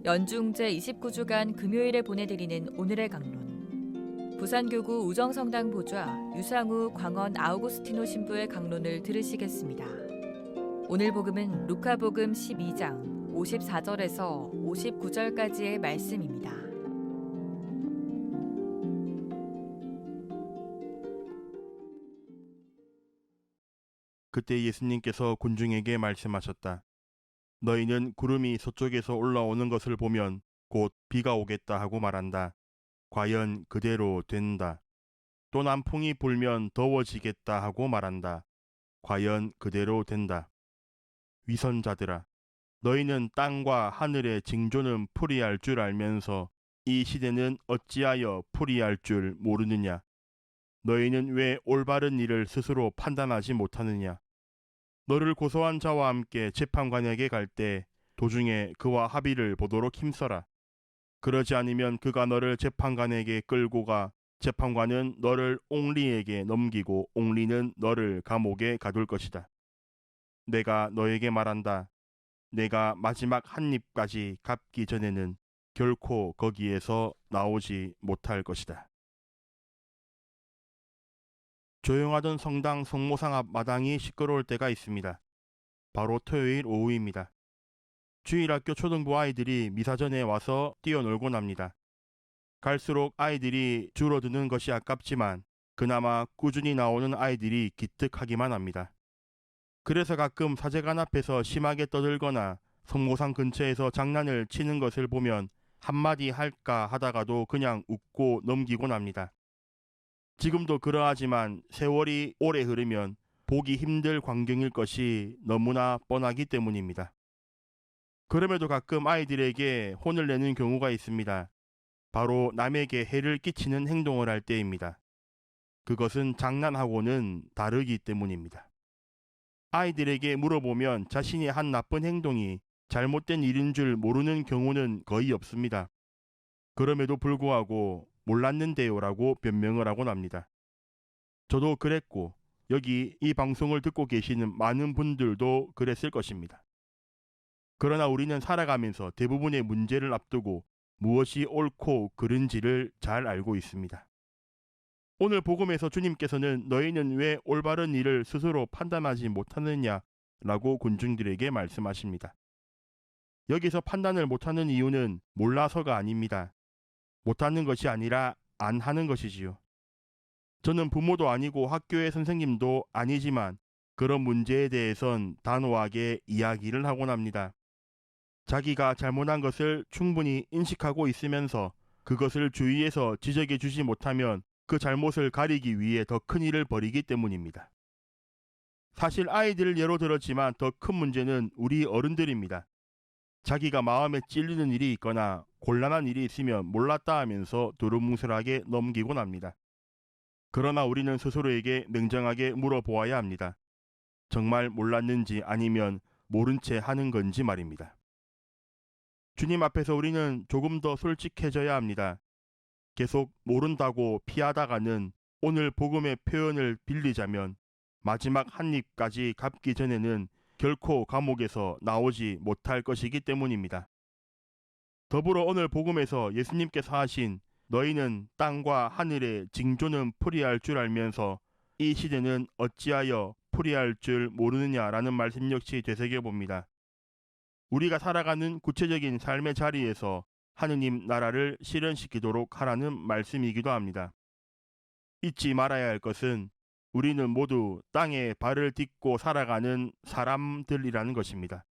연중제 29주간 금요일에 보내드리는 오늘의 강론. 부산교구 우정성당 보좌 유상우 광원 아우구스티노 신부의 강론을 들으시겠습니다. 오늘 복음은 루카복음 12장 54절에서 59절까지의 말씀입니다. 그때 예수님께서 군중에게 말씀하셨다. 너희는 구름이 서쪽에서 올라오는 것을 보면 곧 비가 오겠다 하고 말한다. 과연 그대로 된다. 또 남풍이 불면 더워지겠다 하고 말한다. 과연 그대로 된다. 위선자들아, 너희는 땅과 하늘의 징조는 풀이할 줄 알면서 이 시대는 어찌하여 풀이할 줄 모르느냐? 너희는 왜 올바른 일을 스스로 판단하지 못하느냐? 너를 고소한 자와 함께 재판관에게 갈 때 도중에 그와 합의를 보도록 힘써라. 그러지 않으면 그가 너를 재판관에게 끌고 가 재판관은 너를 옹리에게 넘기고 옹리는 너를 감옥에 가둘 것이다. 내가 너에게 말한다. 내가 마지막 한 입까지 갚기 전에는 결코 거기에서 나오지 못할 것이다. 조용하던 성당 성모상 앞 마당이 시끄러울 때가 있습니다. 바로 토요일 오후입니다. 주일학교 초등부 아이들이 미사 전에 와서 뛰어놀곤 합니다. 갈수록 아이들이 줄어드는 것이 아깝지만 그나마 꾸준히 나오는 아이들이 기특하기만 합니다. 그래서 가끔 사제관 앞에서 심하게 떠들거나 성모상 근처에서 장난을 치는 것을 보면 한마디 할까 하다가도 그냥 웃고 넘기곤 합니다. 지금도 그러하지만 세월이 오래 흐르면 보기 힘들 광경일 것이 너무나 뻔하기 때문입니다. 그럼에도 가끔 아이들에게 혼을 내는 경우가 있습니다. 바로 남에게 해를 끼치는 행동을 할 때입니다. 그것은 장난하고는 다르기 때문입니다. 아이들에게 물어보면 자신이 한 나쁜 행동이 잘못된 일인 줄 모르는 경우는 거의 없습니다. 그럼에도 불구하고 몰랐는데요라고 변명을 하곤 합니다. 저도 그랬고 여기 이 방송을 듣고 계시는 많은 분들도 그랬을 것입니다. 그러나 우리는 살아가면서 대부분의 문제를 앞두고 무엇이 옳고 그른지를 잘 알고 있습니다. 오늘 복음에서 주님께서는 너희는 왜 올바른 일을 스스로 판단하지 못하느냐라고 군중들에게 말씀하십니다. 여기서 판단을 못하는 이유는 몰라서가 아닙니다. 못하는 것이 아니라 안 하는 것이지요. 저는 부모도 아니고 학교의 선생님도 아니지만 그런 문제에 대해선 단호하게 이야기를 하곤 합니다. 자기가 잘못한 것을 충분히 인식하고 있으면서 그것을 주위에서 지적해 주지 못하면 그 잘못을 가리기 위해 더 큰 일을 벌이기 때문입니다. 사실 아이들을 예로 들었지만 더 큰 문제는 우리 어른들입니다. 자기가 마음에 찔리는 일이 있거나 곤란한 일이 있으면 몰랐다 하면서 두루뭉술하게 넘기곤 합니다. 그러나 우리는 스스로에게 냉정하게 물어보아야 합니다. 정말 몰랐는지 아니면 모른 채 하는 건지 말입니다. 주님 앞에서 우리는 조금 더 솔직해져야 합니다. 계속 모른다고 피하다가는 오늘 복음의 표현을 빌리자면 마지막 한 입까지 갚기 전에는 결코 감옥에서 나오지 못할 것이기 때문입니다. 더불어 오늘 복음에서 예수님께서 하신 너희는 땅과 하늘의 징조는 풀이할 줄 알면서 이 시대는 어찌하여 풀이할 줄 모르느냐라는 말씀 역시 되새겨봅니다. 우리가 살아가는 구체적인 삶의 자리에서 하느님 나라를 실현시키도록 하라는 말씀이기도 합니다. 잊지 말아야 할 것은 우리는 모두 땅에 발을 딛고 살아가는 사람들이라는 것입니다.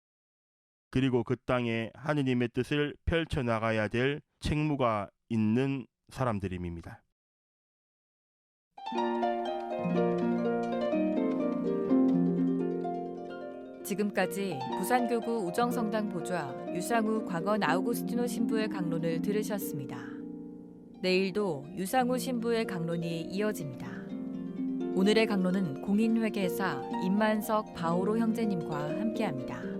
그리고 그 땅에 하느님의 뜻을 펼쳐나가야 될 책무가 있는 사람들입니다. 지금까지 부산교구 우정성당 보좌 유상우 광원 아우구스티노 신부의 강론을 들으셨습니다. 내일도 유상우 신부의 강론이 이어집니다. 오늘의 강론은 공인회계사 임만석 바오로 형제님과 함께합니다.